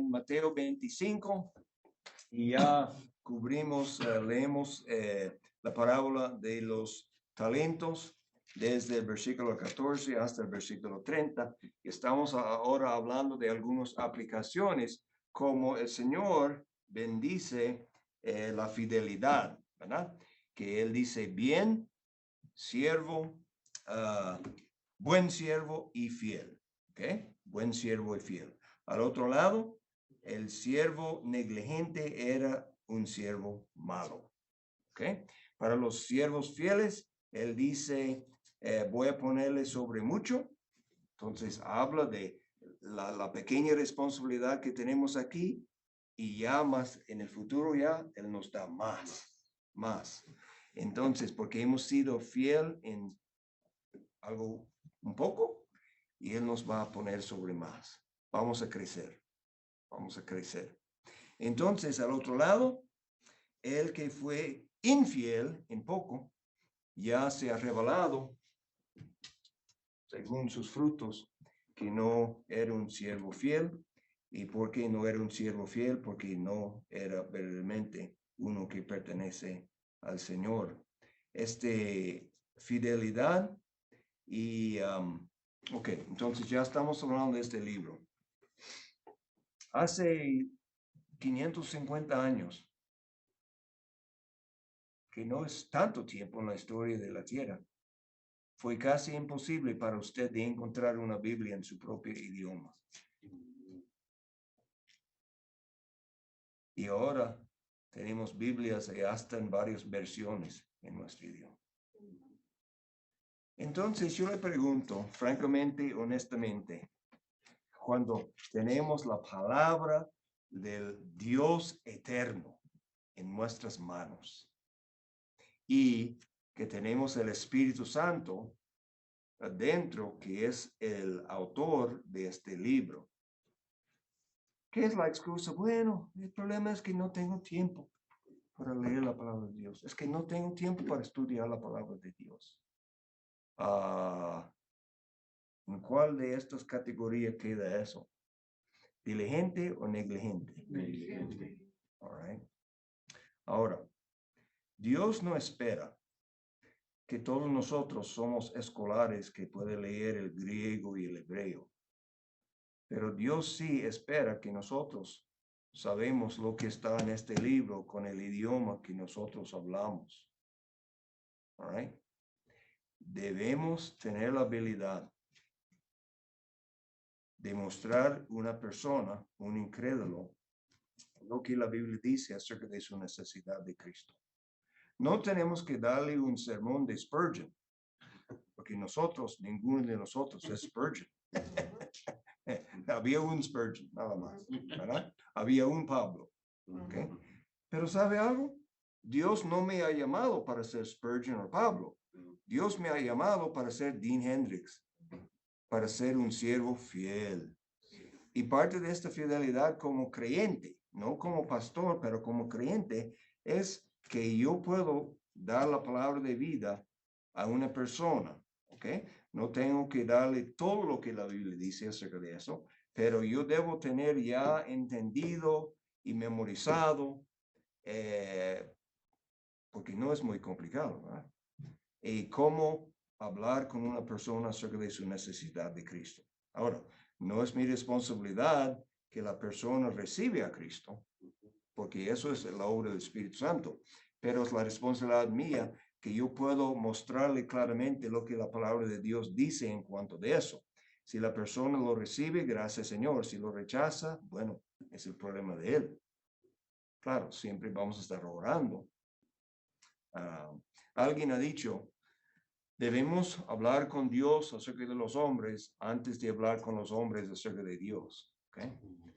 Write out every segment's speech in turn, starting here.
en Mateo 25 y ya cubrimos, leemos la parábola de los talentos desde el versículo 14 hasta el versículo 30. Y estamos ahora hablando de algunas aplicaciones como el Señor bendice la fidelidad, ¿verdad? Que Él dice, bien, siervo, buen siervo y fiel, ¿ok? Buen siervo y fiel. Al otro lado, el siervo negligente era un siervo malo, ¿ok? Para los siervos fieles, Él dice, voy a ponerle sobre mucho. Entonces, habla de la pequeña responsabilidad que tenemos aquí y ya más en el futuro ya Él nos da más. Entonces, porque hemos sido fiel en algo un poco y Él nos va a poner sobre más. Vamos a crecer. Entonces, al otro lado, el que fue infiel en poco, ya se ha revelado, según sus frutos, que no era un siervo fiel. ¿Y por qué no era un siervo fiel? Porque no era verdaderamente uno que pertenece al Señor. Fidelidad y, ok, entonces ya estamos hablando de este libro. Hace 550 años, que no es tanto tiempo en la historia de la tierra, fue casi imposible para usted de encontrar una Biblia en su propio idioma. Y ahora tenemos Biblias hasta en varias versiones en nuestro idioma. Entonces yo le pregunto, francamente, honestamente, cuando tenemos la palabra del Dios eterno en nuestras manos y que tenemos el Espíritu Santo adentro, que es el autor de este libro, ¿qué es la excusa? Bueno, el problema es que no tengo tiempo para leer la palabra de Dios. Es que no tengo tiempo para estudiar la palabra de Dios. ¿En cuál de estas categorías queda eso? ¿Diligente o negligente? Negligente. All right. Ahora, Dios no espera que todos nosotros somos escolares que pueden leer el griego y el hebreo. Pero Dios sí espera que nosotros sabemos lo que está en este libro con el idioma que nosotros hablamos. All right. Debemos tener la habilidad de mostrar a una persona, un incrédulo, lo que la Biblia dice acerca de su necesidad de Cristo. No tenemos que darle un sermón de Spurgeon, porque ninguno de nosotros es Spurgeon. Había un Spurgeon, nada más, ¿verdad? Había un Pablo, ¿ok? Pero ¿sabe algo? Dios no me ha llamado para ser Spurgeon o Pablo. Dios me ha llamado para ser Dean Hendricks, para ser un siervo fiel. Y parte de esta fidelidad como creyente, no como pastor, pero como creyente, es que yo puedo dar la palabra de vida a una persona, ¿ok? No tengo que darle todo lo que la Biblia dice acerca de eso, pero yo debo tener ya entendido y memorizado, porque no es muy complicado, ¿verdad? Y cómo hablar con una persona acerca de su necesidad de Cristo. Ahora, no es mi responsabilidad que la persona reciba a Cristo, porque eso es la obra del Espíritu Santo, pero es la responsabilidad mía que yo puedo mostrarle claramente lo que la palabra de Dios dice en cuanto de eso. Si la persona lo recibe, gracias Señor. Si lo rechaza, bueno, es el problema de él. Claro, siempre vamos a estar orando. Alguien ha dicho, debemos hablar con Dios acerca de los hombres antes de hablar con los hombres acerca de Dios. ¿Okay?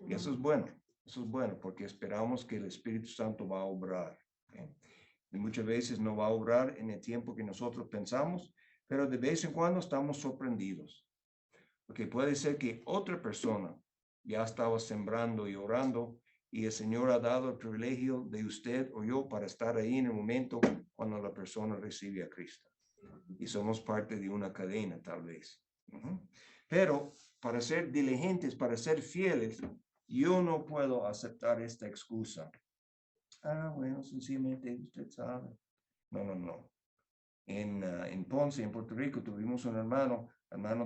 Y eso es bueno porque esperamos que el Espíritu Santo va a obrar. ¿Okay? Y muchas veces no va a obrar en el tiempo que nosotros pensamos, pero de vez en cuando estamos sorprendidos. Porque puede ser que otra persona ya estaba sembrando y orando y el Señor ha dado el privilegio de usted o yo para estar ahí en el momento cuando la persona recibe a Cristo. Y somos parte de una cadena, tal vez. Pero para ser diligentes, para ser fieles, yo no puedo aceptar esta excusa. Bueno, sencillamente usted sabe. No. En Ponce, en Puerto Rico, tuvimos un hermano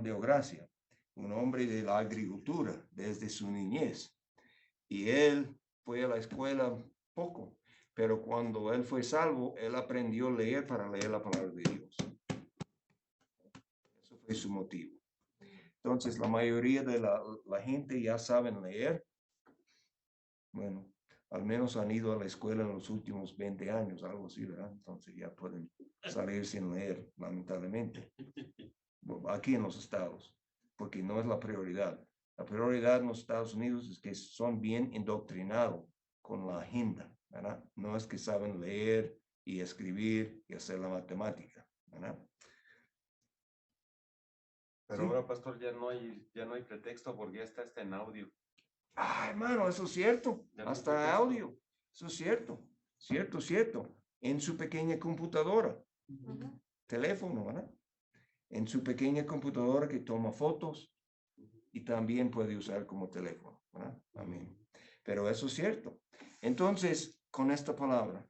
Deogracia, un hombre de la agricultura desde su niñez. Y él fue a la escuela poco, pero cuando él fue salvo, él aprendió a leer para leer la palabra de Dios. Eso fue su motivo. Entonces, la mayoría de la gente ya saben leer. Bueno, al menos han ido a la escuela en los últimos 20 años, algo así, ¿verdad? Entonces ya pueden salir sin leer, lamentablemente. Aquí en los estados, porque no es la prioridad. La prioridad en los Estados Unidos es que son bien indoctrinados con la agenda, ¿verdad? No es que saben leer y escribir y hacer la matemática, ¿verdad? Pero Sí. ahora, pastor, ya no hay pretexto porque ya está hasta en audio. Hermano, eso es cierto. Ya no hay Hasta pretexto. audio. Eso es cierto. Cierto. En su pequeña computadora. Teléfono, ¿verdad? En su pequeña computadora que toma fotos y también puede usar como teléfono, ¿verdad? Amén. Pero eso es cierto. Entonces, con esta palabra,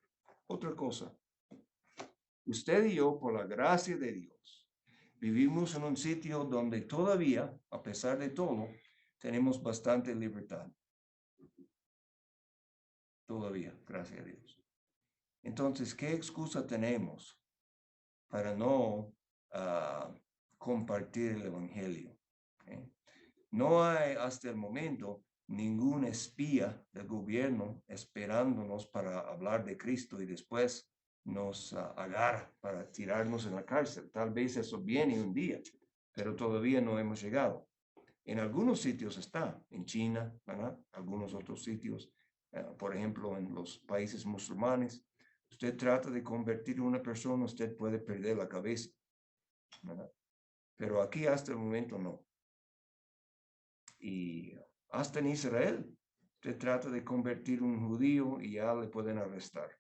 otra cosa. Usted y yo, por la gracia de Dios, vivimos en un sitio donde todavía, a pesar de todo, tenemos bastante libertad. Todavía, gracias a Dios. Entonces, ¿qué excusa tenemos para no compartir el Evangelio? ¿Okay? No hay hasta el momento ningún espía del gobierno esperándonos para hablar de Cristo y después nos agarra para tirarnos en la cárcel. Tal vez eso viene un día, pero todavía no hemos llegado. En algunos sitios está, en China, ¿verdad? Algunos otros sitios, por ejemplo, en los países musulmanes. Usted trata de convertir a una persona, usted puede perder la cabeza, ¿verdad? Pero aquí hasta el momento no. Y hasta en Israel, usted trata de convertir a un judío y ya le pueden arrestar.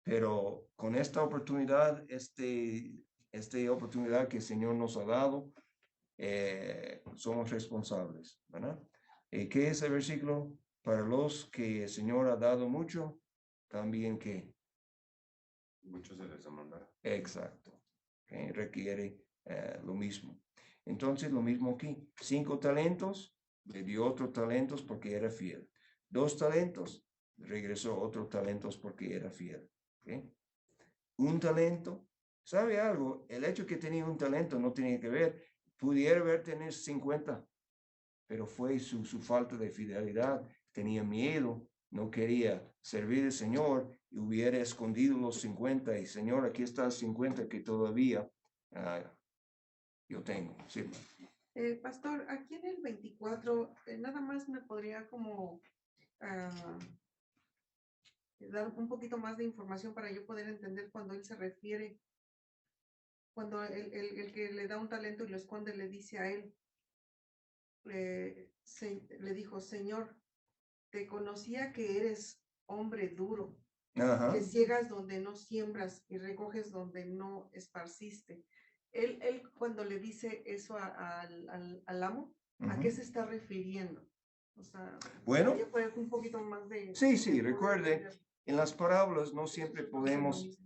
Pero con esta oportunidad, esta oportunidad que el Señor nos ha dado, somos responsables, ¿verdad? ¿Qué es el versículo? Para los que el Señor ha dado mucho, también que muchos se les demandará. Exacto. Okay, requiere lo mismo. Entonces, lo mismo aquí. 5 talentos, le dio otros talentos porque era fiel. 2 talentos, regresó otros talentos porque era fiel. Okay. 1 talento, ¿sabe algo? El hecho que tenía un talento no tenía que ver. Pudiera haber tenido 50, pero fue su falta de fidelidad. Tenía miedo, no quería servir al Señor y hubiera escondido los 50 y Señor, aquí está el 50 que todavía yo tengo. Sí. Pastor, aquí en el 24, nada más me podría como dar un poquito más de información para yo poder entender cuando él se refiere, cuando el que le da un talento y lo esconde le dice a él, le dijo, Señor, te conocía que eres hombre duro, Ajá. que ciegas donde no siembras y recoges donde no esparciste. Él cuando le dice eso al amo, ¿a qué se está refiriendo? O sea, bueno, un poquito más de... Sí, recuerde, en las parábolas no siempre podemos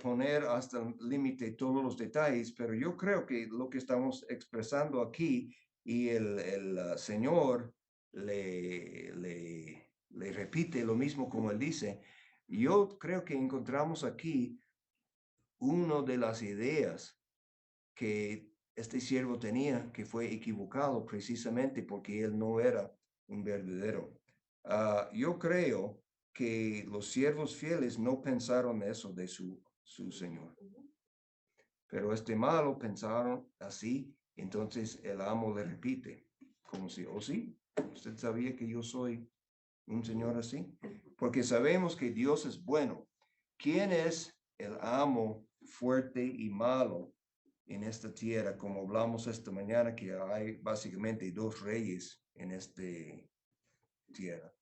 poner hasta el límite todos los detalles, pero yo creo que lo que estamos expresando aquí y el Señor le repite lo mismo como él dice, yo creo que encontramos aquí una de las ideas que este siervo tenía, que fue equivocado precisamente porque él no era un verdadero. Yo creo que los siervos fieles no pensaron eso de su señor. Pero este malo pensaron así, entonces el amo le repite, como si, oh sí, usted sabía que yo soy un señor así, porque sabemos que Dios es bueno. ¿Quién es el amo fuerte y malo en esta tierra? Como hablamos esta mañana, que hay básicamente 2 reyes en esta tierra.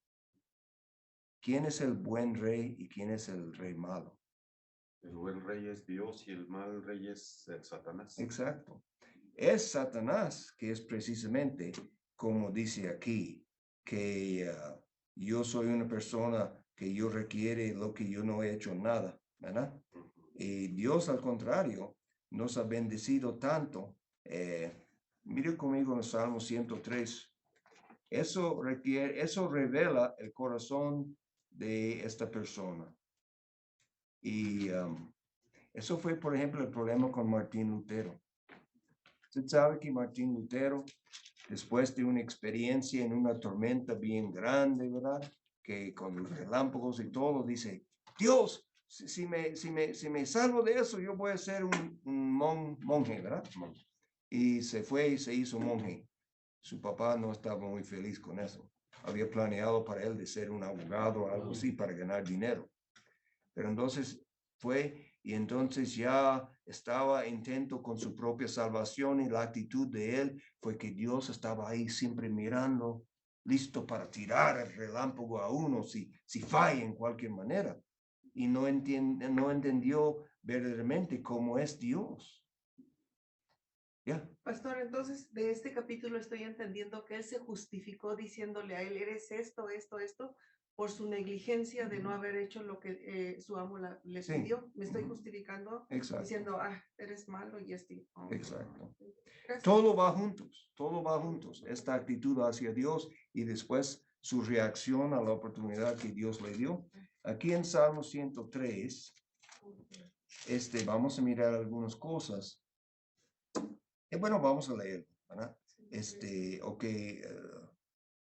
¿Quién es el buen rey y quién es el rey malo? El buen rey es Dios y el mal rey es Satanás. Exacto. Es Satanás que es precisamente como dice aquí, que yo soy una persona que yo requiere lo que yo no he hecho nada, ¿verdad? Y Dios, al contrario, nos ha bendecido tanto. Mire conmigo en el Salmo 103. Eso revela el corazón de esta persona. Y eso fue, por ejemplo, el problema con Martín Lutero. Usted sabe que Martín Lutero, después de una experiencia en una tormenta bien grande, ¿verdad? Que con los relámpagos y todo, dice, Dios, si me salvo de eso, yo voy a ser un monje, ¿verdad? Y se fue y se hizo monje. Su papá no estaba muy feliz con eso. Había planeado para él de ser un abogado o algo así para ganar dinero. Pero entonces fue y entonces ya estaba intento con su propia salvación y la actitud de él fue que Dios estaba ahí siempre mirando, listo para tirar el relámpago a uno si falla en cualquier manera. Y no entendió verdaderamente cómo es Dios. Yeah. Pastor, entonces de este capítulo estoy entendiendo que él se justificó diciéndole a él, eres esto, por su negligencia de no haber hecho lo que su amo le Sí. pidió. Me estoy justificando Exacto. diciendo, eres malo y Exacto. Gracias. Todo va juntos. Esta actitud hacia Dios y después su reacción a la oportunidad que Dios le dio. Aquí en Salmo 103, vamos a mirar algunas cosas. Bueno, vamos a leer, ¿verdad? Ok,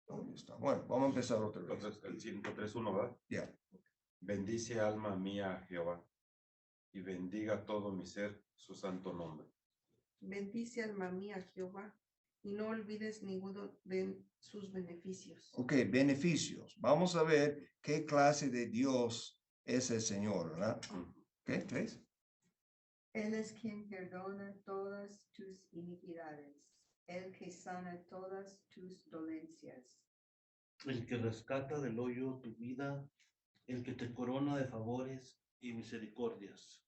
¿dónde está? Bueno, vamos a empezar otra vez. Entonces, el 103:1, ¿verdad? Ya. Bendice alma mía a Jehová, y bendiga todo mi ser su santo nombre. Bendice alma mía Jehová, y no olvides ninguno de sus beneficios. Ok, beneficios. Vamos a ver qué clase de Dios es el Señor, ¿verdad? ¿Qué? ¿Tres? Él es quien perdona todas tus iniquidades, el que sana todas tus dolencias. El que rescata del hoyo tu vida, el que te corona de favores y misericordias.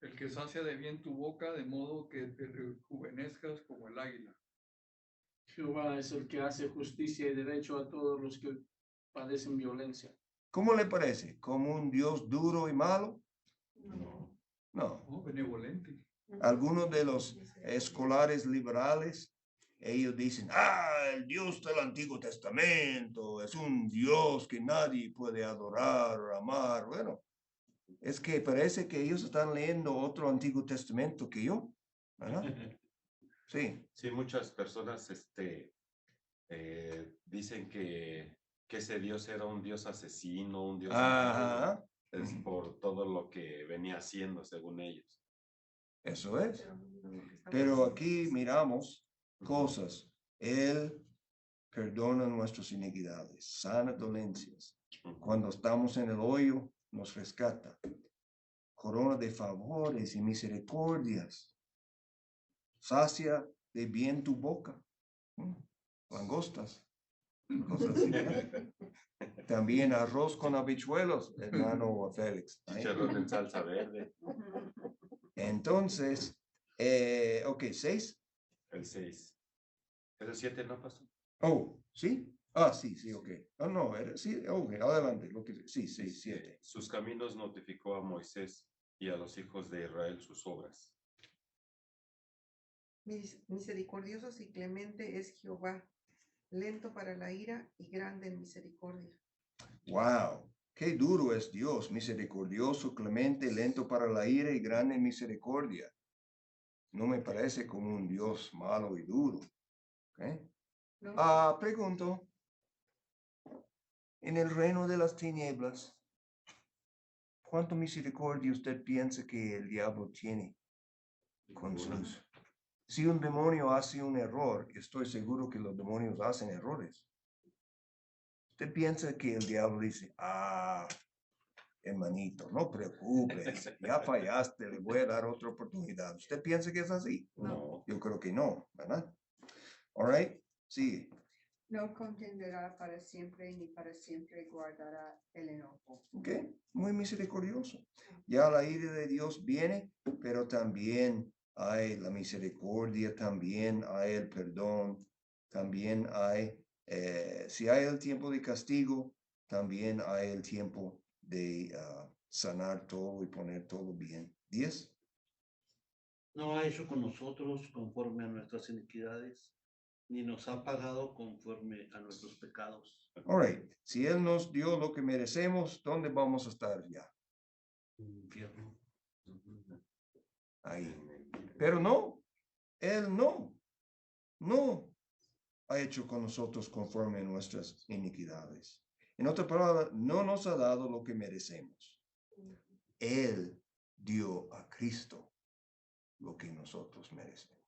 El que sacia de bien tu boca, de modo que te rejuvenezcas como el águila. Jehová es el que hace justicia y derecho a todos los que padecen violencia. ¿Cómo le parece? ¿Como un Dios duro y malo? No. Oh, benevolente. Algunos de los escolares liberales, ellos dicen, el Dios del Antiguo Testamento es un Dios que nadie puede adorar o amar. Bueno, es que parece que ellos están leyendo otro Antiguo Testamento que yo, ¿verdad? Sí. Sí, muchas personas dicen que ese Dios era un Dios asesino, un Dios malo, es por todo lo que venía haciendo según ellos. Eso es. Pero aquí miramos cosas. Él perdona nuestras iniquidades, sana dolencias. Cuando estamos en el hoyo, nos rescata. Corona de favores y misericordias. Sacia de bien tu boca. Langostas. Cosas así, ¿verdad? También arroz con habichuelos, hermano Félix. Chicharrón en salsa verde. Entonces, ok, 6. El 6. ¿El 7 no pasó? Oh, ¿sí? Sí, ok. No, sí, ok, adelante. Sí, 7. Sus caminos notificó a Moisés y a los hijos de Israel sus obras. Misericordioso y clemente es Jehová, lento para la ira y grande en misericordia. Wow, qué duro es Dios, misericordioso, clemente, lento para la ira y grande en misericordia. No me parece como un Dios malo y duro. ¿Okay? ¿No? Pregunto, en el reino de las tinieblas, ¿cuánto misericordia usted piensa que el diablo tiene con sus? Si un demonio hace un error, estoy seguro que los demonios hacen errores. ¿Usted piensa que el diablo dice, hermanito, no preocupes, ya fallaste, le voy a dar otra oportunidad? ¿Usted piensa que es así? No. Yo creo que no, ¿verdad? All right, sí. No contenderá para siempre, ni para siempre guardará el enojo. Ok, muy misericordioso. Ya la ira de Dios viene, pero también hay la misericordia, también hay el perdón. también hay, si hay el tiempo de castigo, también hay el tiempo de sanar todo y poner todo bien. 10. No ha hecho con nosotros conforme a nuestras iniquidades, ni nos ha pagado conforme a nuestros pecados. All right. Si Él nos dio lo que merecemos, ¿dónde vamos a estar ya? Infierno. Ahí. Pero no, Él no ha hecho con nosotros conforme a nuestras iniquidades. En otra palabra, no nos ha dado lo que merecemos. Él dio a Cristo lo que nosotros merecemos.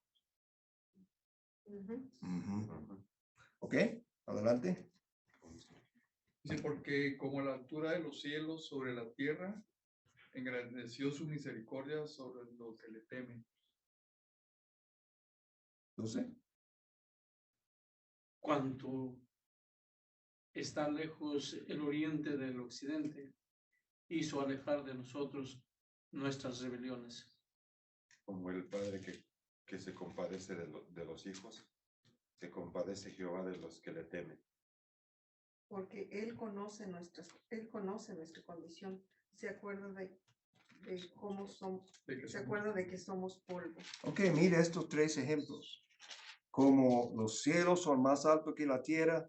¿Ok? Adelante. Dice, porque como la altura de los cielos sobre la tierra, engrandeció su misericordia sobre los que le temen. 12. Cuanto está lejos el oriente del occidente, hizo alejar de nosotros nuestras rebeliones. Como el padre que se compadece de los hijos, se compadece Jehová de los que le temen. Porque Él conoce nuestra condición, se acuerda de cómo somos, se acuerda de que somos polvo. Ok, mira estos 3 ejemplos. Como los cielos son más altos que la tierra,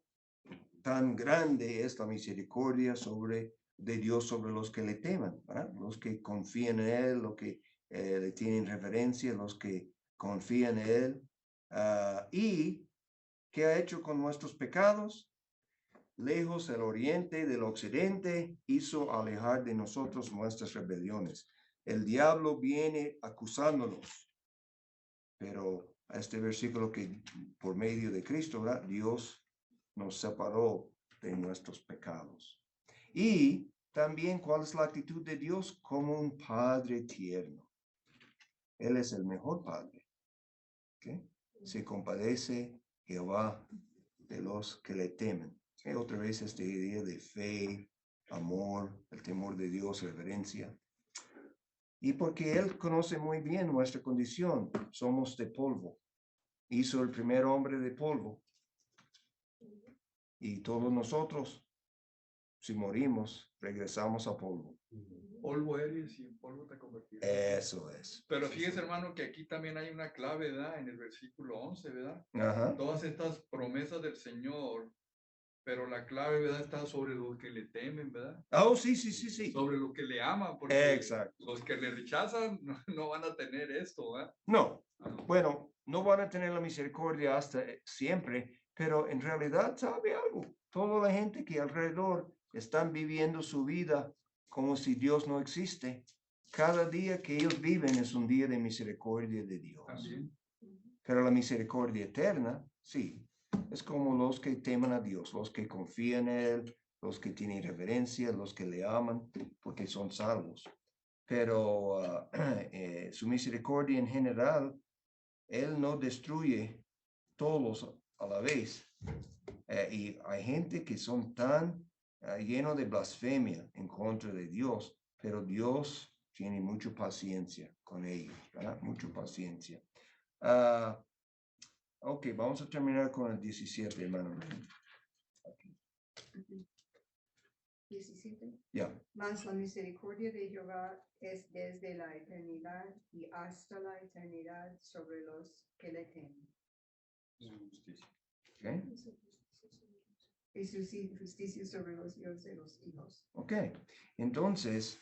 tan grande es la misericordia de Dios sobre los que le teman, ¿verdad? Los que confían en Él, los que le tienen reverencia, los que confían en Él. ¿Y qué ha hecho con nuestros pecados? Lejos el oriente del occidente, hizo alejar de nosotros nuestras rebeliones. El diablo viene acusándonos, pero a este versículo que por medio de Cristo, ¿verdad? Dios nos separó de nuestros pecados. Y también, ¿cuál es la actitud de Dios? Como un padre tierno. Él es el mejor padre. ¿Okay? Se compadece Jehová de los que le temen. Otra vez esta idea de fe, amor, el temor de Dios, reverencia. Y porque Él conoce muy bien nuestra condición, somos de polvo. Hizo el primer hombre de polvo. Y todos nosotros, si morimos, regresamos a polvo. Polvo eres y en polvo te convertirás. Eso es. Pero fíjese, hermano, que aquí también hay una clave, ¿verdad? En el versículo 11, ¿verdad? Ajá. Todas estas promesas del Señor, pero la clave, ¿verdad? Está sobre los que le temen, ¿verdad? Oh, sí. Sobre los que le aman, porque Exacto. los que le rechazan no van a tener esto, ¿verdad? No. Bueno, no van a tener la misericordia hasta siempre, pero en realidad sabe algo. Toda la gente que alrededor están viviendo su vida como si Dios no existe. Cada día que ellos viven es un día de misericordia de Dios. También. Pero la misericordia eterna, sí, es como los que temen a Dios, los que confían en Él, los que tienen reverencia, los que le aman, porque son salvos. Pero su misericordia en general, Él no destruye todos a la vez. Y hay gente que son tan llenos de blasfemia en contra de Dios, pero Dios tiene mucha paciencia con ellos, ¿verdad? Mucha paciencia. Ok, vamos a terminar con el 17, hermano. 17. Ya. Mas la misericordia de Jehová es desde la eternidad y hasta la eternidad sobre los que le temen. Justicia. Okay. Y su justicia sobre los hijos de los hijos. Ok, entonces,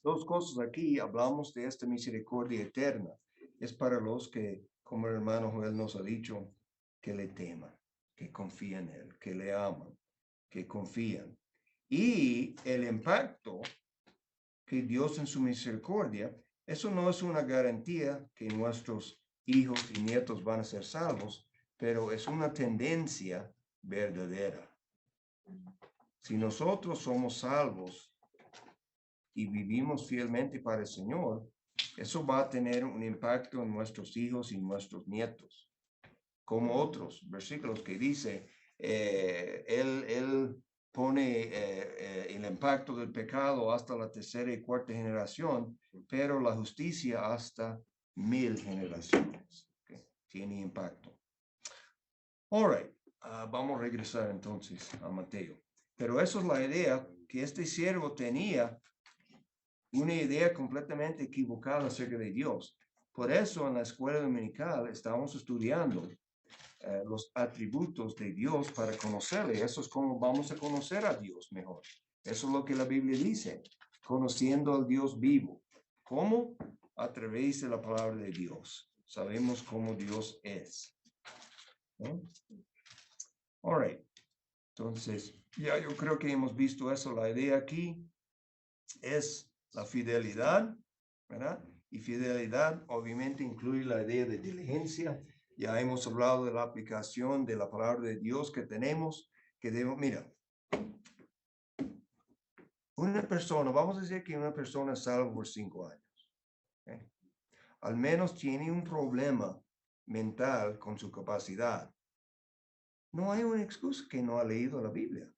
2 cosas aquí, hablamos de esta misericordia eterna. Es para los que, como el hermano Joel nos ha dicho, que le teman, que confían en Él, que le aman, que confían. Y el impacto que Dios en su misericordia, eso no es una garantía que nuestros hijos y nietos van a ser salvos, pero es una tendencia verdadera. Si nosotros somos salvos y vivimos fielmente para el Señor, eso va a tener un impacto en nuestros hijos y nuestros nietos. Como otros versículos que dice, Él pone el impacto del pecado hasta la 3ª y 4ª generación, pero la justicia hasta 1000 generaciones. Okay. Tiene impacto. All right, vamos a regresar entonces a Mateo. Pero eso es la idea que este siervo tenía, una idea completamente equivocada acerca de Dios. Por eso en la escuela dominical estamos estudiando los atributos de Dios para conocerle. Eso es como vamos a conocer a Dios mejor. Eso es lo que la Biblia dice, conociendo al Dios vivo. ¿Cómo? A través de la palabra de Dios. Sabemos cómo Dios es. ¿Eh? All right. Entonces, ya yo creo que hemos visto eso. La idea aquí es la fidelidad, ¿verdad? Y fidelidad obviamente incluye la idea de diligencia. Ya hemos hablado de la aplicación de la palabra de Dios que tenemos, que debemos, mira, una persona, vamos a decir que una persona es salva por 5 años. ¿Okay? Al menos tiene un problema mental con su capacidad. No hay una excusa que no ha leído la Biblia.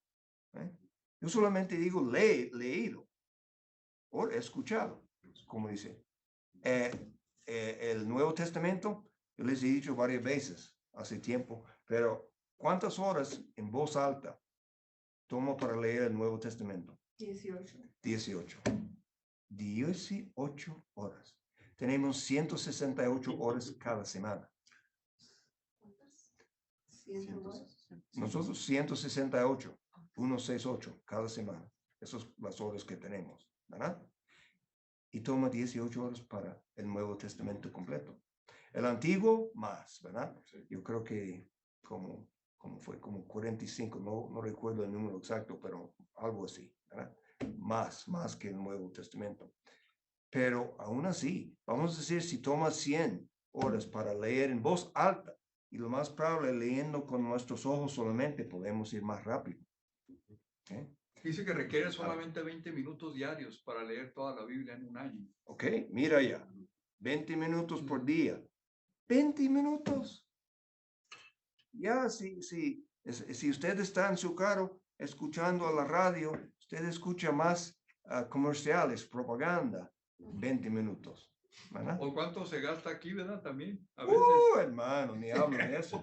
¿Eh? Yo solamente digo leído o escuchado, como dice. El Nuevo Testamento, yo les he dicho varias veces hace tiempo, pero ¿cuántas horas en voz alta tomo para leer el Nuevo Testamento? 18. 18 horas. Tenemos 168 horas cada semana. ¿Cuántas? 102. Nosotros 168, 168 cada semana. Esas son las horas que tenemos, ¿verdad? Y toma 18 horas para el Nuevo Testamento completo. El Antiguo, más, ¿verdad? Yo creo que como fue, como 45, no recuerdo el número exacto, pero algo así, ¿verdad? Más que el Nuevo Testamento. Pero aún así, vamos a decir, si toma 100 horas para leer en voz alta, y lo más probable, leyendo con nuestros ojos solamente, podemos ir más rápido. ¿Okay? Dice que requiere solamente 20 minutos diarios para leer toda la Biblia en un año. Ok, mira ya, 20 minutos por día. 20 minutos. Ya, si usted está en su carro escuchando a la radio, usted escucha más comerciales, propaganda, 20 minutos. ¿Verdad? ¿O cuánto se gasta aquí, verdad? También, a veces. Hermano, ni hablo de eso.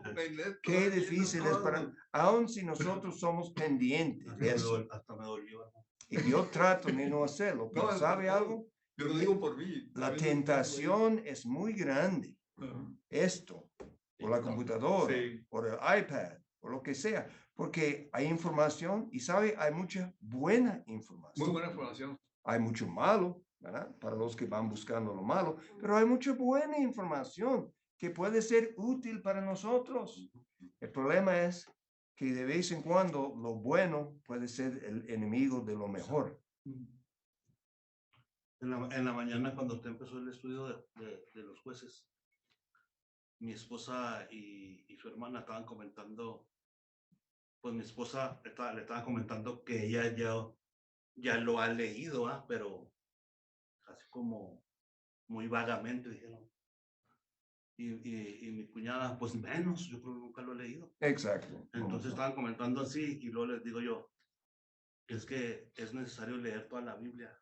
Qué difícil es para, aun si nosotros somos pendientes de eso. Hasta me dolió. Y yo trato de no hacerlo, pero No, ¿sabe algo? Yo lo digo por mí. La tentación es muy grande. Esto, por la computadora, Sí. por el iPad, por lo que sea, porque hay información y sabe, hay mucha buena información. Muy buena información. Hay mucho malo, ¿verdad? Para los que van buscando lo malo, pero hay mucha buena información que puede ser útil para nosotros. El problema es que de vez en cuando lo bueno puede ser el enemigo de lo mejor. En la mañana, cuando usted empezó el estudio de los jueces, mi esposa y su hermana estaban comentando, pues mi esposa le estaba comentando que ella ya lo ha leído, pero así como muy vagamente, dijeron. Y mi cuñada, pues menos, yo creo que nunca lo he leído. Exacto. Entonces estaban comentando así y luego les digo yo, es que es necesario leer toda la Biblia,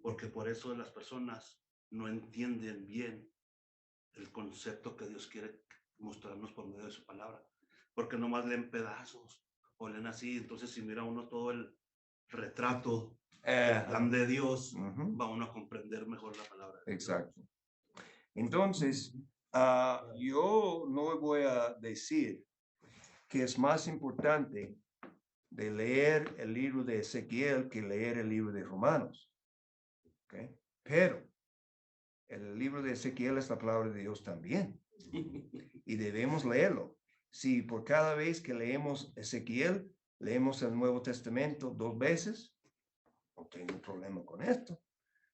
porque por eso las personas no entienden bien el concepto que Dios quiere mostrarnos por medio de su palabra, porque nomás leen pedazos o leen así. Entonces si mira uno todo el retrato del plan de Dios, va uno a comprender mejor la palabra. Exacto. Entonces, yo no voy a decir que es más importante de leer el libro de Ezequiel que leer el libro de Romanos. ¿Okay? Pero el libro de Ezequiel es la palabra de Dios también. Y debemos leerlo. Si por cada vez que leemos Ezequiel, leemos el Nuevo Testamento 2 veces, no tengo problema con esto.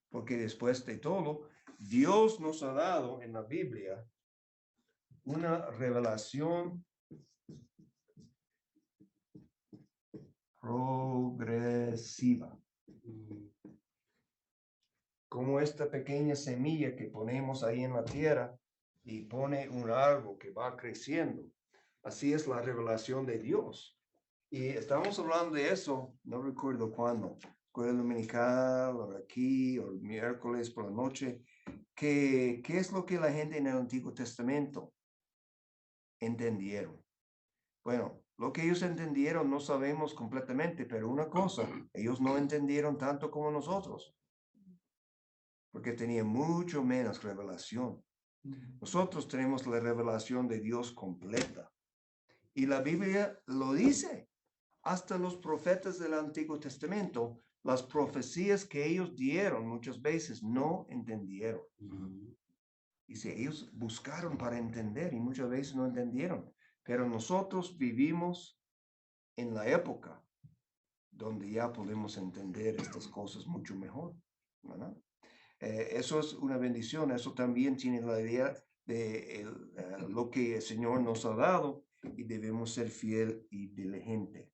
Porque después de todo, Dios nos ha dado en la Biblia una revelación progresiva. Como esta pequeña semilla que ponemos ahí en la tierra y pone un árbol que va creciendo. Así es la revelación de Dios. Y estamos hablando de eso, no recuerdo cuándo, escuela dominical, o aquí, o el miércoles por la noche, ¿qué es lo que la gente en el Antiguo Testamento entendieron? Bueno, lo que ellos entendieron no sabemos completamente, pero una cosa, ellos no entendieron tanto como nosotros, porque tenían mucho menos revelación. Nosotros tenemos la revelación de Dios completa. Y la Biblia lo dice. Hasta los profetas del Antiguo Testamento, las profecías que ellos dieron muchas veces no entendieron. Dice, ellos buscaron para entender y muchas veces no entendieron. Pero nosotros vivimos en la época donde ya podemos entender estas cosas mucho mejor, ¿verdad? Eso es una bendición. Eso también tiene la idea de lo que el Señor nos ha dado y debemos ser fiel y diligente.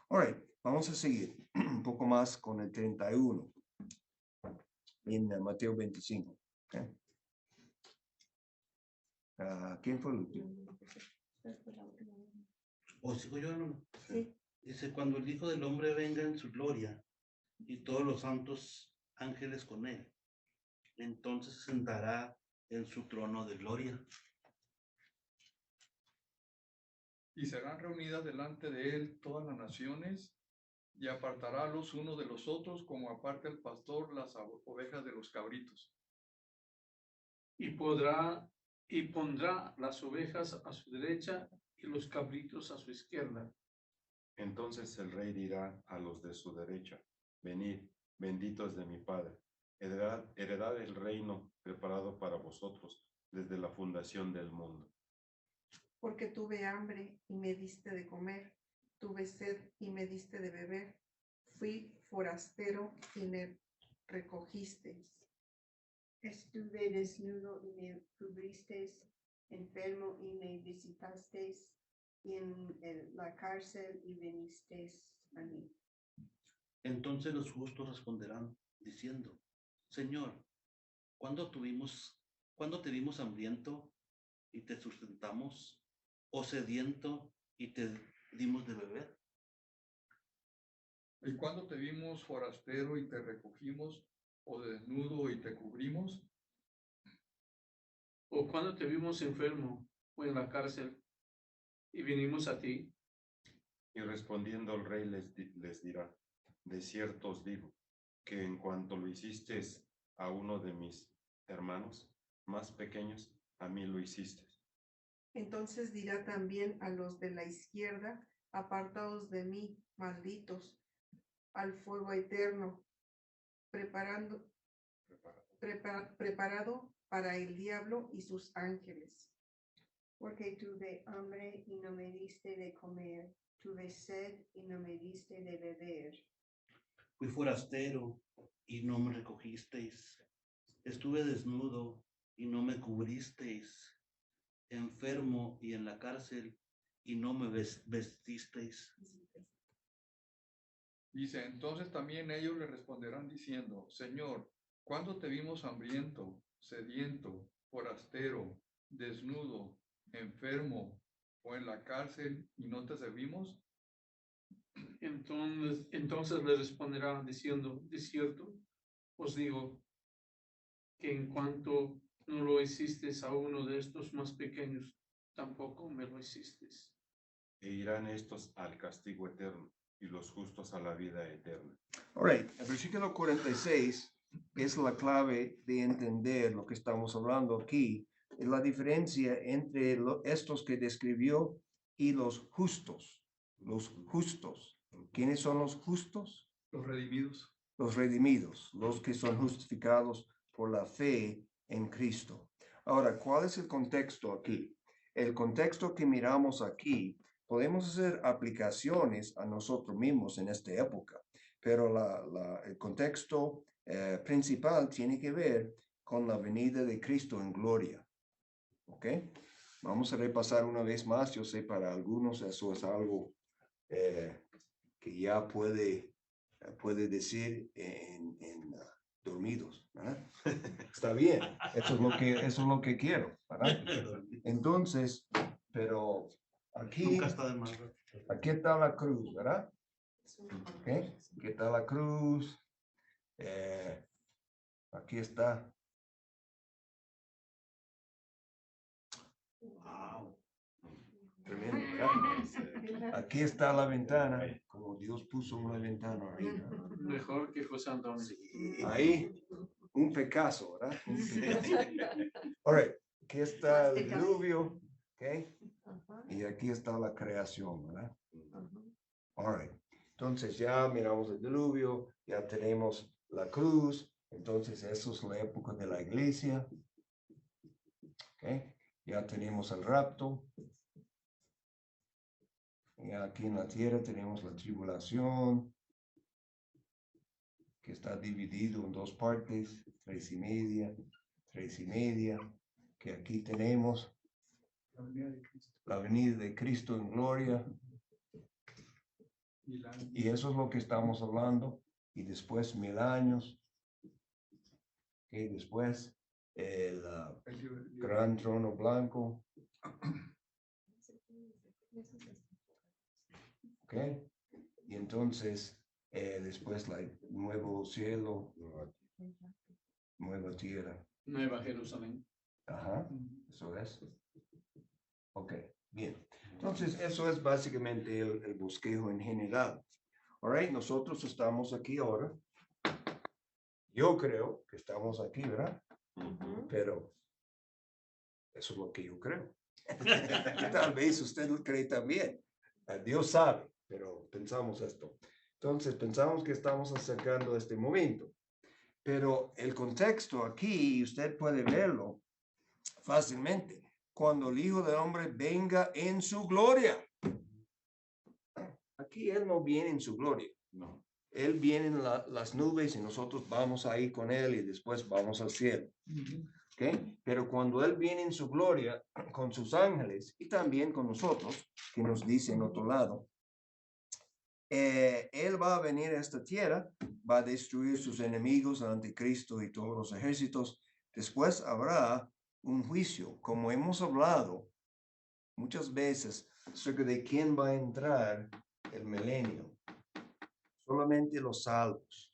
All right, vamos a seguir un poco más con el 31 en Mateo 25. Okay. ¿Quién fue el último? ¿O sigo yo, hermano? Sí. Dice, cuando el Hijo del Hombre venga en su gloria y todos los santos ángeles con él, entonces se sentará en su trono de gloria. Y serán reunidas delante de él todas las naciones, y apartará los unos de los otros, como aparta el pastor las ovejas de los cabritos. Y pondrá las ovejas a su derecha y los cabritos a su izquierda. Entonces el rey dirá a los de su derecha: venid, benditos de mi Padre, heredad el reino preparado para vosotros desde la fundación del mundo. Porque tuve hambre y me diste de comer, tuve sed y me diste de beber, fui forastero y me recogisteis. Estuve desnudo y me cubristeis, enfermo y me visitasteis, y en la cárcel y vinisteis a mí. Entonces los justos responderán diciendo, Señor, ¿cuándo te vimos hambriento y te sustentamos, o sediento y te dimos de beber? ¿Y cuando te vimos forastero y te recogimos, o desnudo y te cubrimos? O cuando te vimos enfermo o en la cárcel y vinimos a ti. Y respondiendo el rey les dirá: de cierto os digo, que en cuanto lo hicisteis a uno de mis hermanos más pequeños, a mí lo hicisteis. Entonces dirá también a los de la izquierda, apartaos de mí, malditos, al fuego eterno, preparado para el diablo y sus ángeles. Porque tuve hambre y no me diste de comer, tuve sed y no me diste de beber. Fui forastero y no me recogisteis. Estuve desnudo y no me cubristeis. Enfermo y en la cárcel y no me vestisteis. Dice, entonces también ellos le responderán diciendo, Señor, ¿cuándo te vimos hambriento, sediento, forastero, desnudo, enfermo o en la cárcel y no te servimos? Entonces le responderá diciendo, de cierto, os digo que en cuanto no lo hiciste a uno de estos más pequeños, tampoco me lo hiciste. E irán estos al castigo eterno y los justos a la vida eterna. All right, el versículo 46 es la clave de entender lo que estamos hablando aquí. Es la diferencia entre estos que describió y los justos. Los justos. ¿Quiénes son los justos? Los redimidos. Los redimidos, los que son justificados por la fe en Cristo. Ahora, ¿cuál es el contexto aquí? El contexto que miramos aquí, podemos hacer aplicaciones a nosotros mismos en esta época, pero el contexto principal tiene que ver con la venida de Cristo en gloria. ¿Ok? Vamos a repasar una vez más. Yo sé, para algunos eso es algo que ya puede decir en dormidos, ¿verdad? Está bien, eso es lo que quiero, ¿verdad? Entonces, pero aquí, Nunca está de más. aquí está la cruz, ¿verdad? ¿Okay? Aquí está la cruz, aquí está. Wow. Tremendo, ¿verdad? Aquí está la ventana, como Dios puso una ventana arriba. Mejor que José Antonio. Ahí, un Picasso, ¿verdad? Un Picasso. All right, aquí está el diluvio, ¿ok? Ajá, Y aquí está la creación, ¿verdad? ajá. All right. Entonces ya miramos el diluvio, ya tenemos la cruz, entonces eso es la época de la iglesia. ¿Ok? Ya tenemos el rapto. Y aquí en la tierra tenemos la tribulación, que está dividido en dos partes, 3:30, 3:30, que aquí tenemos la venida de Cristo en gloria. Y eso es lo que estamos hablando. Y después 1000 años. Y después el gran trono blanco. ¿Ok? Y entonces después el nuevo cielo, nueva tierra. Nueva Jerusalén. Ajá, eso es. Ok, bien. Entonces, eso es básicamente el bosquejo en general. All right, nosotros estamos aquí ahora. Yo creo que estamos aquí, ¿verdad? Pero eso es lo que yo creo. Tal vez usted lo cree también. Dios sabe, pero pensamos esto. Entonces, pensamos que estamos acercando a este momento. Pero el contexto aquí, usted puede verlo fácilmente. Cuando el Hijo del Hombre venga en su gloria. Aquí Él no viene en su gloria. No. Él viene en las nubes y nosotros vamos ahí con Él y después vamos al cielo. ¿Okay? Pero cuando Él viene en su gloria con sus ángeles y también con nosotros, que nos dice en otro lado, Él va a venir a esta tierra, va a destruir sus enemigos, el anticristo y todos los ejércitos. Después habrá un juicio, como hemos hablado muchas veces acerca de quién va a entrar el milenio. Solamente los salvos.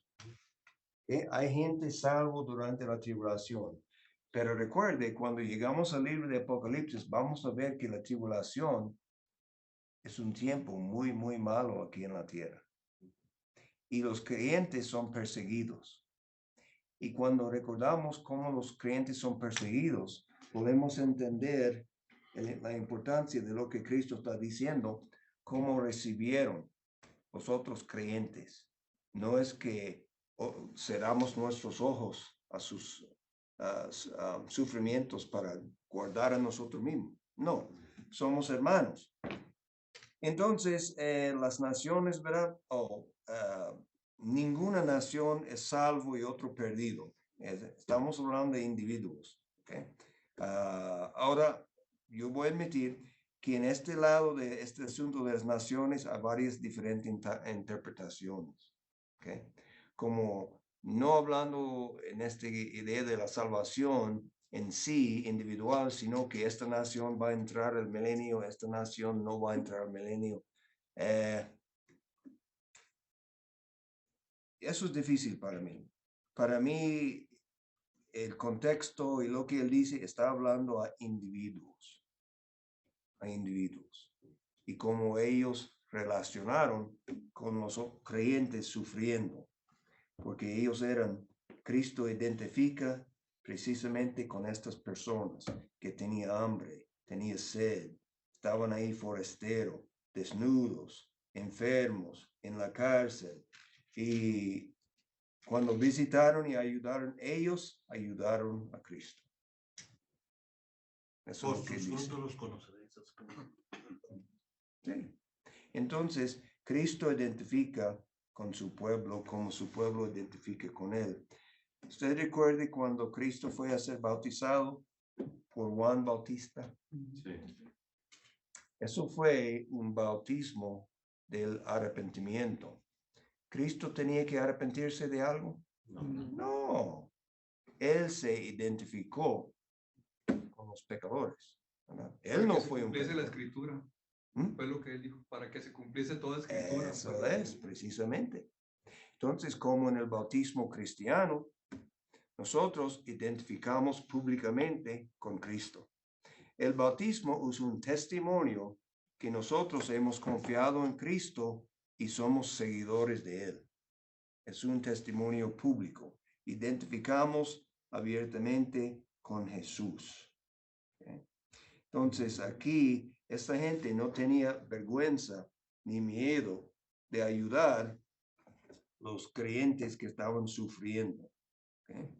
Hay gente salvo durante la tribulación. Pero recuerde, cuando llegamos al libro de Apocalipsis, vamos a ver que la tribulación es un tiempo muy, muy malo aquí en la tierra. Y los creyentes son perseguidos. Y cuando recordamos cómo los creyentes son perseguidos, podemos entender la importancia de lo que Cristo está diciendo, cómo recibieron los otros creyentes. No es que cerramos nuestros ojos a sus sufrimientos para guardar a nosotros mismos. No, somos hermanos. Entonces, las naciones, ¿verdad? Ninguna nación es salvo y otro perdido. Estamos hablando de individuos. ¿Okay? Ahora, yo voy a admitir que en este lado de este asunto de las naciones hay varias diferentes interpretaciones. ¿Okay? Como no hablando en esta idea de la salvación en sí individual, sino que esta nación va a entrar al milenio, esta nación no va a entrar al milenio. Eso es difícil para mí. Para mí, el contexto y lo que él dice está hablando a individuos. A individuos. Y cómo ellos relacionaron con los creyentes sufriendo. Porque ellos Cristo identifica precisamente con estas personas que tenían hambre, tenían sed, estaban ahí forasteros, desnudos, enfermos, en la cárcel. Y cuando visitaron y ayudaron, ellos ayudaron a Cristo. Eso Por es lo que sus dice. frutos los conoceréis. Sí. Entonces, Cristo identifica con su pueblo como su pueblo identifica con él. ¿Usted recuerde cuando Cristo fue a ser bautizado por Juan Bautista? Sí. Eso fue un bautismo del arrepentimiento. ¿Cristo tenía que arrepentirse de algo? No. Él se identificó con los pecadores. ¿Verdad? Él no fue un pecador. la escritura. Fue lo que él dijo, para que se cumpliese toda escritura. Eso es, precisamente. Entonces, como en el bautismo cristiano, nosotros identificamos públicamente con Cristo. El bautismo es un testimonio que nosotros hemos confiado en Cristo y somos seguidores de Él. Es un testimonio público. Identificamos abiertamente con Jesús. ¿Okay? Entonces, aquí, esta gente no tenía vergüenza ni miedo de ayudar los creyentes que estaban sufriendo. ¿Okay?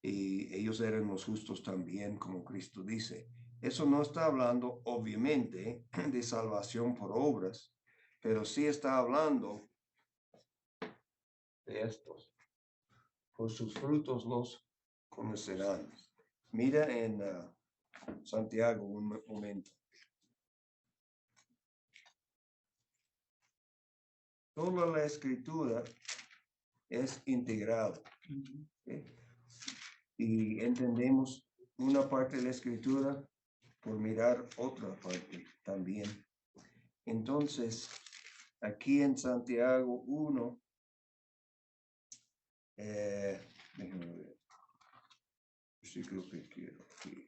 Y ellos eran los justos también, como Cristo dice. Eso no está hablando, obviamente, de salvación por obras, pero sí está hablando de estos. Por sus frutos los conocerán. Mira en Santiago un momento. Toda la escritura es integrada. ¿Okay? Y entendemos una parte de la escritura por mirar otra parte también. Entonces, aquí en Santiago 1, déjenme ver, versículo que quiero aquí.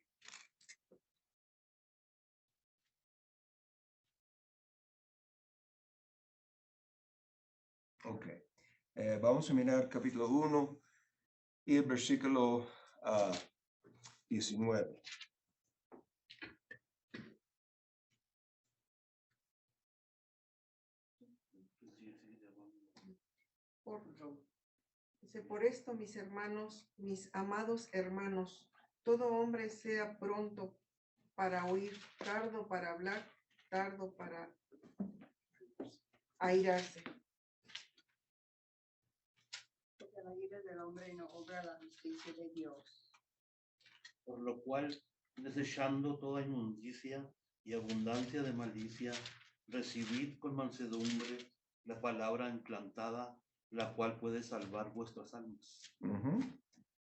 Ok, vamos a mirar capítulo 1 y el versículo 19. Por esto, mis hermanos, mis amados hermanos, todo hombre sea pronto para oír, tardo para hablar, tardo para airarse. Porque la ira del hombre no obra la justicia de Dios. Por lo cual, desechando toda inmundicia y abundancia de malicia, recibid con mansedumbre la palabra implantada, la cual puede salvar vuestras almas.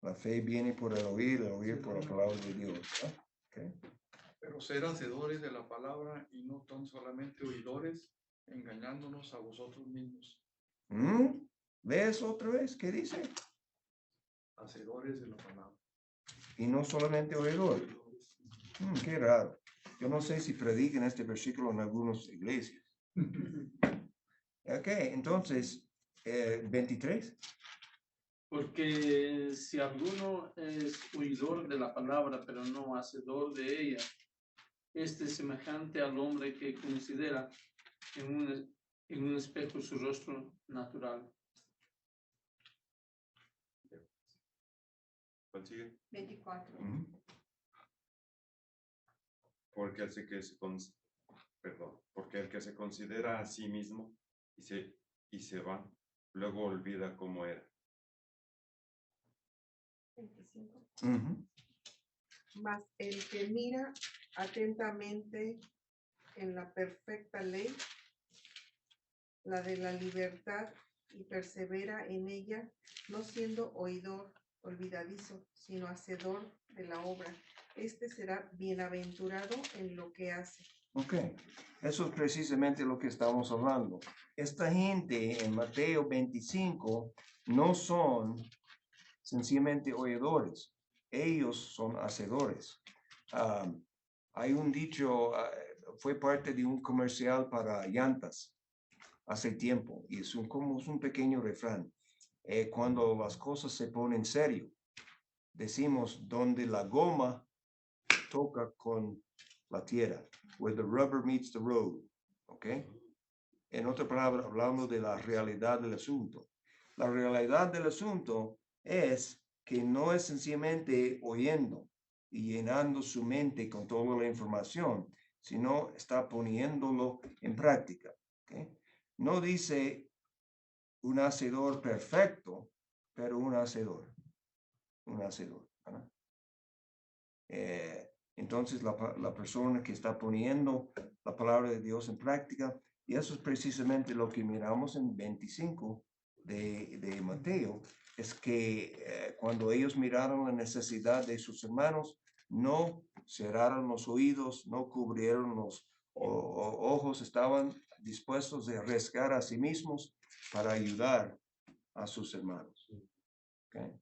La fe viene por el oír por la palabra de Dios. ¿No? Okay. Pero ser hacedores de la palabra y no tan solamente oidores, engañándonos a vosotros mismos. ¿Ves otra vez qué dice? Hacedores de la palabra. Y no solamente oidor. Qué raro. Yo no sé si predican este versículo en algunas iglesias. Ok, entonces, 23. Porque si alguno es oidor de la palabra, pero no hacedor de ella, este es semejante al hombre que considera en un espejo su rostro natural. ¿Consigue? 24. Porque el que se considera a sí mismo y se va, luego olvida cómo era. 25. Mas el que mira atentamente en la perfecta ley, la de la libertad, y persevera en ella, no siendo oidor olvidadizo, sino hacedor de la obra, este será bienaventurado en lo que hace. Ok, eso es precisamente lo que estamos hablando. Esta gente en Mateo 25 no son sencillamente oidores, ellos son hacedores. Hay un dicho, fue parte de un comercial para llantas hace tiempo, y es un pequeño refrán. Cuando las cosas se ponen serio, decimos donde la goma toca con la tierra, where the rubber meets the road, ¿ok? En otra palabra, hablando de la realidad del asunto. La realidad del asunto es que no es sencillamente oyendo y llenando su mente con toda la información, sino está poniéndolo en práctica, ¿ok? No dice un hacedor perfecto, pero un hacedor. Un hacedor. ¿Verdad? Entonces la persona que está poniendo la palabra de Dios en práctica, y eso es precisamente lo que miramos en 25 de Mateo, es que cuando ellos miraron la necesidad de sus hermanos, no cerraron los oídos, no cubrieron los ojos, estaban dispuestos a arriesgar a sí mismos para ayudar a sus hermanos. ¿Okay?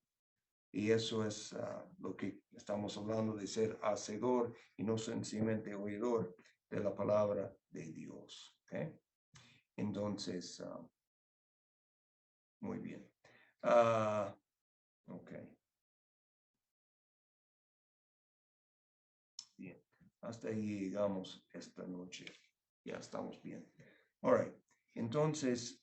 Y eso es lo que estamos hablando de ser hacedor y no sencillamente oidor de la palabra de Dios. ¿Ok? Entonces, muy bien. Ok. Bien. Hasta ahí llegamos esta noche. Ya estamos bien. All right. Entonces,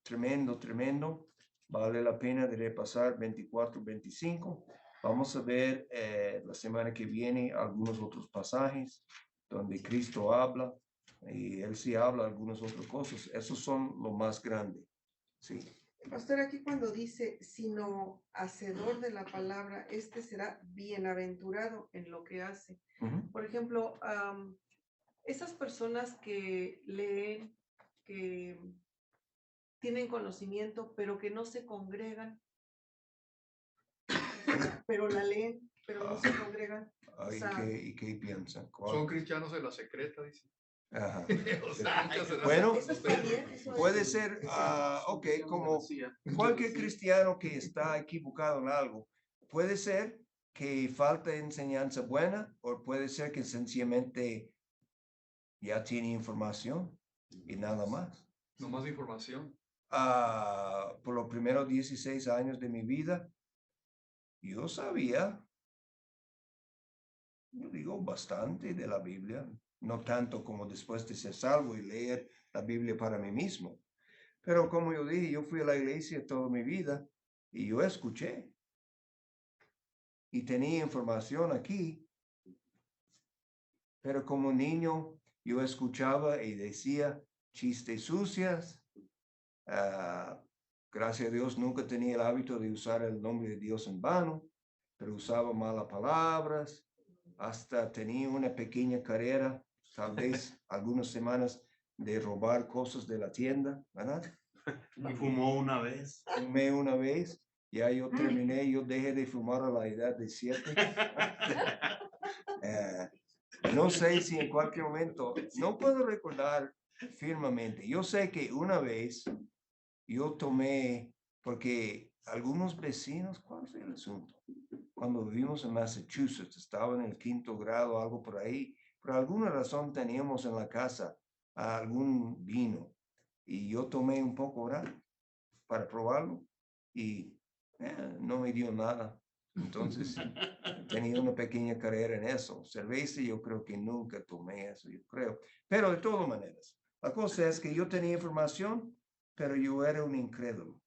tremendo. Vale la pena de repasar 24, 25. Vamos a ver la semana que viene algunos otros pasajes donde Cristo habla y Él sí habla algunas otras cosas. Esos son lo más grande. Sí. Pastor, aquí cuando dice, sino hacedor de la palabra, este será bienaventurado en lo que hace. Ujú. Por ejemplo, esas personas que leen, que tienen conocimiento, pero que no se congregan, pero la leen, pero no se congregan. O sea, ¿Y qué piensan? ¿Cuál? Son cristianos de la secreta, dice. Ajá. O sea, nunca se Bueno, eso está bien, eso puede es- ser, ok, como cualquier cristiano que está equivocado en algo, puede ser que falta enseñanza buena o puede ser que sencillamente ya tiene información y nada más. No más información. Por los primeros 16 años de mi vida, yo sabía, yo digo, bastante de la Biblia, no tanto como después de ser salvo y leer la Biblia para mí mismo. Pero como yo dije, yo fui a la iglesia toda mi vida y yo escuché y tenía información aquí. Pero como niño yo escuchaba y decía chistes sucias. Gracias a Dios nunca tenía el hábito de usar el nombre de Dios en vano, pero usaba malas palabras. Hasta tenía una pequeña carrera, tal vez algunas semanas, de robar cosas de la tienda, ¿verdad? Fumó una vez. Fumé una vez, ya yo terminé, yo dejé de fumar a la edad de 7. No sé si en cualquier momento, no puedo recordar firmemente. Yo sé que una vez yo tomé, porque algunos vecinos, ¿cuál fue el asunto? Cuando vivimos en Massachusetts, estaba en el 5º grado, algo por ahí, por alguna razón teníamos en la casa algún vino y yo tomé un poco, ¿verdad? Para probarlo y no me dio nada. Entonces tenía una pequeña carrera en eso. Cerveza yo creo que nunca tomé eso, yo creo. Pero de todas maneras, la cosa es que yo tenía información, pero yo era un incrédulo.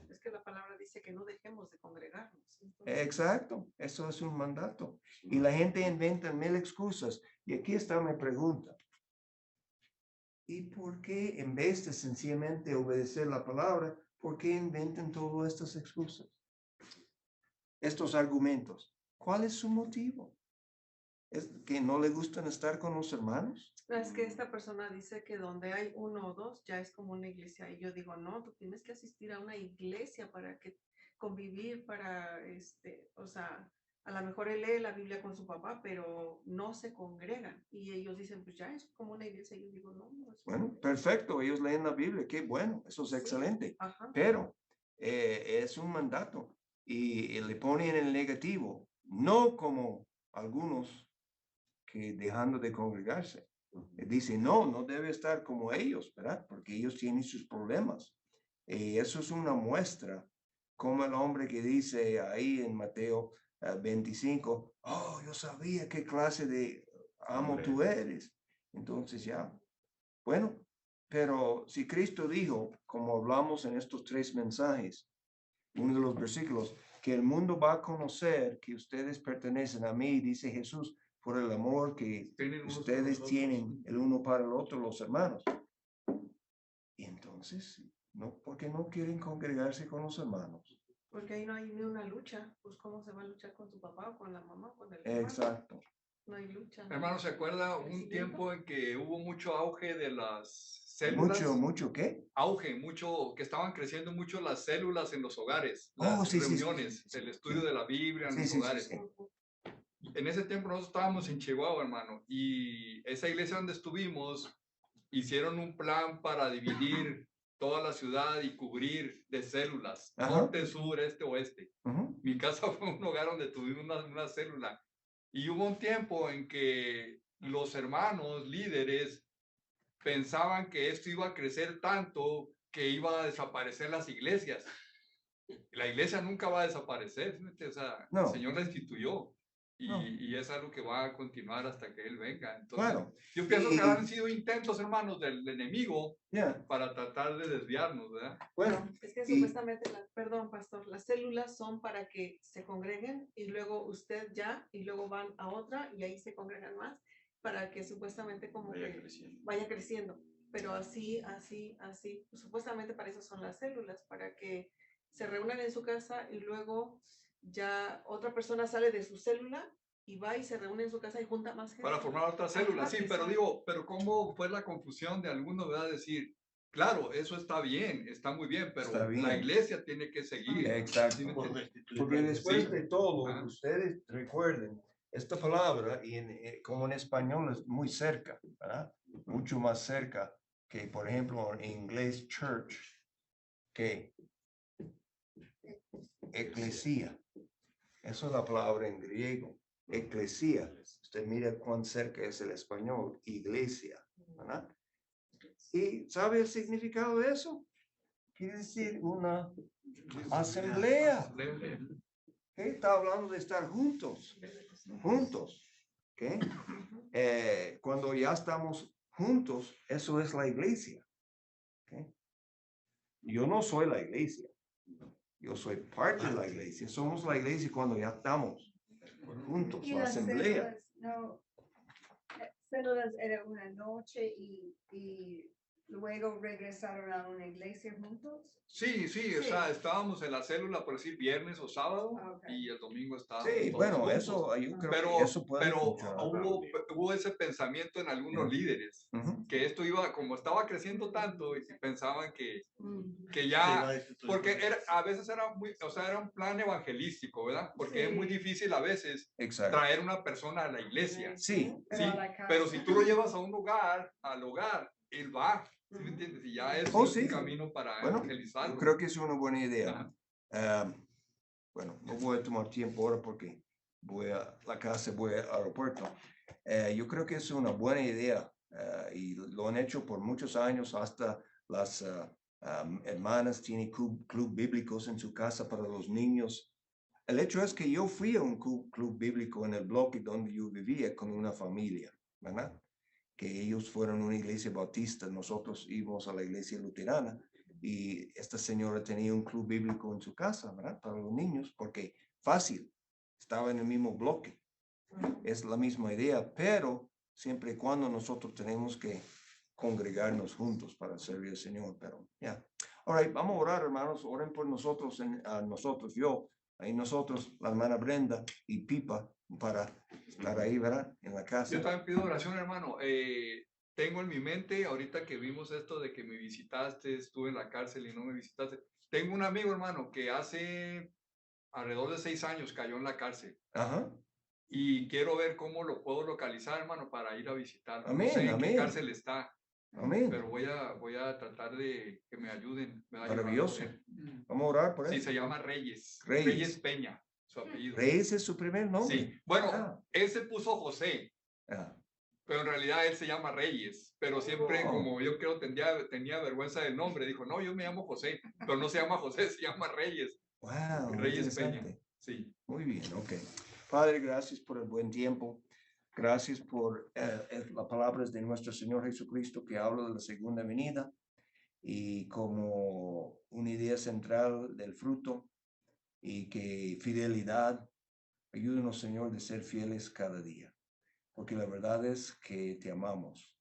es que la palabra dice que no dejemos de congregarnos. Entonces, Exacto, eso es un mandato. Y la gente inventa 1000 excusas. Y aquí está mi pregunta. ¿Y por qué en vez de sencillamente obedecer la palabra, por qué inventan todas estas excusas? Estos argumentos. ¿Cuál es su motivo? ¿Es que no le gustan estar con los hermanos? es que esta persona dice que donde hay uno o dos ya es como una iglesia. Y yo digo, no, tú tienes que asistir a una iglesia para que convivir, para, o sea, a lo mejor él lee la Biblia con su papá, pero no se congregan. Y ellos dicen, pues ya es como una iglesia. Y yo digo, no, no es una Bueno, iglesia. perfecto, ellos leen la Biblia, qué bueno, eso es Sí, excelente. ajá. Pero es un mandato y le ponen en el negativo, no como algunos que dejando de congregarse. Dice, no debe estar como ellos, ¿verdad? Porque ellos tienen sus problemas. Eso es una muestra, como el hombre que dice ahí en Mateo 25, oh, yo sabía qué clase de amo tú eres. Entonces ya, bueno, pero si Cristo dijo, como hablamos en estos 3 mensajes, uno de los versículos, que el mundo va a conocer que ustedes pertenecen a mí, dice Jesús, por el amor que Tienen unos ustedes con los otros. tienen el uno para el otro, los hermanos. Y entonces, no, ¿por qué no quieren congregarse con los hermanos? Porque ahí no hay ni una lucha. Pues cómo se va a luchar con tu papá o con la mamá o con el hermano. Exacto. No hay lucha. no hay Hermano, ¿se acuerda un crecimiento. tiempo en que hubo mucho auge de las células? Mucho, ¿qué? Auge, mucho, que estaban creciendo mucho las células en los hogares, Oh, las sí, sí, sí, reuniones, sí, sí, el estudio sí. de la Biblia en Sí, los sí, sí, hogares. sí. En ese tiempo nosotros estábamos en Chihuahua, hermano, y esa iglesia donde estuvimos hicieron un plan para dividir toda la ciudad y cubrir de células, Ajá. norte, sur, este, oeste. Ujú. Mi casa fue un hogar donde tuvimos una célula. Y hubo un tiempo en que los hermanos líderes pensaban que esto iba a crecer tanto que iba a desaparecer las iglesias. La iglesia nunca va a desaparecer, ¿sí? O sea, No. el Señor la instituyó y, No. y es algo que va a continuar hasta que Él venga. Entonces, Claro. yo pienso Y- que han sido intentos, hermanos, del enemigo Yeah. para tratar de desviarnos, ¿verdad? Bueno, Es que y- supuestamente, perdón, pastor, las células son para que se congreguen y luego usted ya, y luego van a otra y ahí se congregan más, para que supuestamente como Vaya que creciendo. vaya creciendo. Pero así, pues, supuestamente para eso son las células, para que se reúnan en su casa y luego ya otra persona sale de su célula y va y se reúne en su casa y junta más gente. Para formar otras células, sí, pero exacto. digo, pero ¿cómo fue la confusión de algunos, ¿verdad? Decir, claro, eso está bien, está muy bien, pero Está bien. la iglesia tiene que seguir. Exacto. ¿Sí me Por entiendes? restituir Porque la después iglesia. de todo, Ah. ustedes recuerden, esta palabra, y como en español es muy cerca, ¿verdad? Mucho más cerca que, por ejemplo, en inglés, church, que eclesia. Eso es la palabra en griego, eclesia. Usted mira cuán cerca es el español, iglesia, ¿verdad? ¿Y sabe el significado de eso? Quiere decir una asamblea. ¿Okay? Está hablando de estar juntos, ¿okay? Cuando ya estamos juntos, eso es la iglesia. ¿Okay? Yo no soy la iglesia, yo soy parte de la iglesia. Somos la iglesia cuando ya estamos juntos, Y la las asamblea. células, no, células era una noche y luego regresaron a una iglesia juntos. Sí, o Sí. sea, estábamos en la célula, por decir, viernes o sábado, Ah, ok. y el domingo estábamos Sí, todos bueno, juntos. eso, yo creo Pero, que eso puede pero funcionar. hubo ese pensamiento en algunos líderes, Ujú. que esto iba, como estaba creciendo tanto, y pensaban que Se ya, iba a destituir porque la iglesia. a veces era muy, o sea, era un plan evangelístico, ¿verdad? Porque es muy Sí. difícil a veces Exacto. traer una persona a la iglesia. Sí, Pero Sí, a la casa. pero si tú lo llevas a un lugar, al hogar, él va, ¿sí me entiendes? Y ya es Oh, un sí. camino para Bueno, evangelizarlo. yo creo que es una buena idea. Ajá. Bueno, no voy a tomar tiempo ahora porque voy a la casa, voy al aeropuerto. Yo creo que es una buena idea y lo han hecho por muchos años. Hasta las hermanas tienen club bíblicos en su casa para los niños. El hecho es que yo fui a un club bíblico en el bloque donde yo vivía con una familia, ¿verdad? Que ellos fueron una iglesia bautista, nosotros íbamos a la iglesia luterana y esta señora tenía un club bíblico en su casa, ¿verdad? Para los niños, porque fácil, estaba en el mismo bloque. Es la misma idea, pero siempre y cuando nosotros tenemos que congregarnos juntos para servir al Señor, pero ya. All right, vamos a orar, hermanos, oren por nosotros, nosotros, yo, ahí nosotros, la hermana Brenda y Pipa, para estar ahí, ¿verdad? En la casa. Yo también pido oración, hermano. Tengo en mi mente, ahorita que vimos esto de que me visitaste, estuve en la cárcel y no me visitaste. Tengo un amigo, hermano, que hace alrededor de 6 años cayó en la cárcel. Ajá. Y quiero ver cómo lo puedo localizar, hermano, para ir a visitarlo. Amén, No sé en amén. qué cárcel está, Amén. pero voy a tratar de que me ayuden. ¿verdad? Maravilloso. Llorando por él. Vamos a orar por Sí, él. se llama Reyes. Reyes. Reyes Peña, su apellido. Reyes es su primer nombre. Sí, bueno, Ah. él se puso José, Ah. pero en realidad él se llama Reyes. Pero siempre, Oh. como yo creo tenía vergüenza del nombre, dijo, no, yo me llamo José, pero no se llama José, se llama Reyes. Wow, Reyes Peña. interesante. Sí. Muy bien, ok. Padre, gracias por el buen tiempo. Gracias por las palabras de nuestro Señor Jesucristo que habla de la segunda venida y como una idea central del fruto y que fidelidad, ayúdanos, Señor, de ser fieles cada día. Porque la verdad es que te amamos.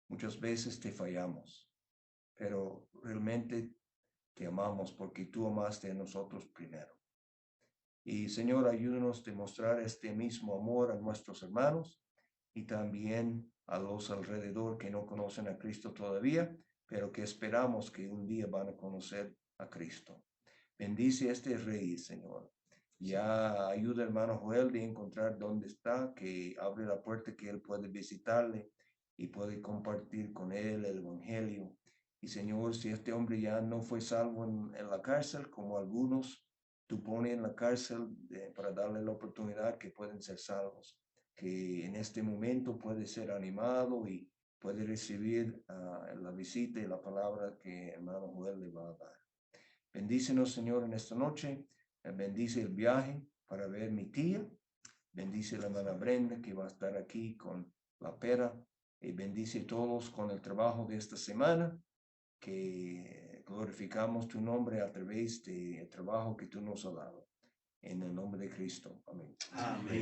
Muchas veces te fallamos, pero realmente te amamos porque tú amaste a nosotros primero. Y Señor, ayúdanos a demostrar este mismo amor a nuestros hermanos y también a los alrededor que no conocen a Cristo todavía, pero que esperamos que un día van a conocer a Cristo. Bendice a este rey, Señor. Ya ayuda al hermano Joel de encontrar dónde está, que abre la puerta que él puede visitarle y puede compartir con él el evangelio. Y Señor, si este hombre ya no fue salvo en la cárcel, como algunos, tú pones en la cárcel para darle la oportunidad que pueden ser salvos. que en este momento puede ser animado y puede recibir la visita y la palabra que hermano Joel le va a dar. Bendícenos, Señor, en esta noche. Bendice el viaje para ver mi tía. Bendice la hermana Brenda que va a estar aquí con la pera. Y bendice a todos con el trabajo de esta semana, que glorificamos tu nombre a través del trabajo que tú nos has dado. En el nombre de Cristo. Amén. Amén.